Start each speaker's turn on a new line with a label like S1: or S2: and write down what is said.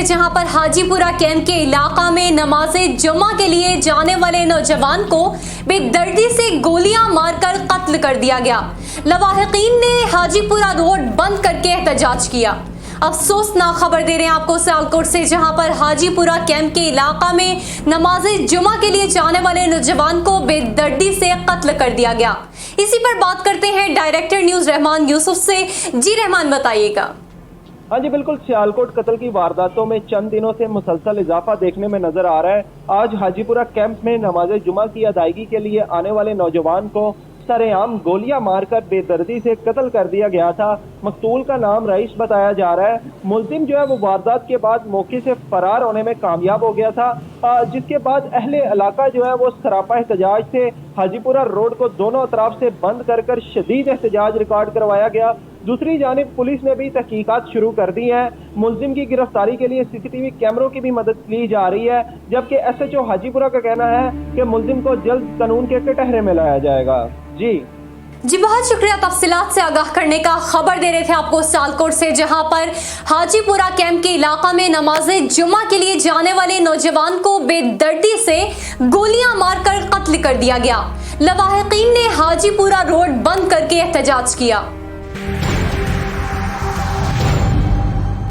S1: जहां पर हाजीपुरा कैंप के इलाका में नमाज़े जुमा के लिए जाने वाले नौजवान को बेदर्दी से गोलियां मारकर कत्ल कर दिया गया। लवाहिकीन ने हाजीपुरा रोड बंद करके एहतजाज किया। अफसोसनाक खबर दे रहे हैं आपको सियालकोट से, जहां पर हाजीपुरा कैंप के इलाका में नमाज़े जुमा के लिए जाने वाले नौजवान को बेदर्दी से कत्ल कर दिया गया। इसी पर बात करते हैं डायरेक्टर न्यूज़ रहमान यूसुफ से। जी रहमान, बताइएगा।
S2: हाँ जी बिल्कुल, सियालकोट कत्ल की वारदातों में चंद दिनों से मुसलसल इजाफा देखने में नजर आ रहा है। आज हाजीपुरा कैंप में नमाज जुमा की अदायगी के लिए आने वाले नौजवान को सरेआम गोलियां मारकर बेदर्दी से कत्ल कर दिया गया था। मकतूल का नाम रईस बताया जा रहा है। मुलजिम जो है वो वारदात के बाद मौके से फरार होने में कामयाब हो गया था, जिसके बाद अहले इलाका जो है वो सरापा एहतजाज से हाजीपुरा रोड को दोनों अतराफ से बंद कर शदीद एहतजाज रिकॉर्ड करवाया गया। दूसरी जानिब पुलिस ने भी तहकीकात शुरू कर दी है। मुलजिम की गिरफ्तारी के लिए सीसीटीवी कैमरों की भी मदद ली जा रही है, जबकि एसएचओ हाजीपुरा का कहना है कि मुलजिम को जल्द कानून के कटहरे में लाया जाएगा। जी
S1: बहुत शुक्रिया तफसीलात से आगाह करने का। खबर दे रहे थे आपको सियालकोट से, जहां पर हाजीपुरा कैंप के इलाका में नमाज़े जुमा के लिए जाने वाले नौजवान को बेदर्दी से गोलियां मारकर कत्ल कर दिया गया। लवाहिकीन ने हाजीपुरा रोड बंद करके एहतजाज किया।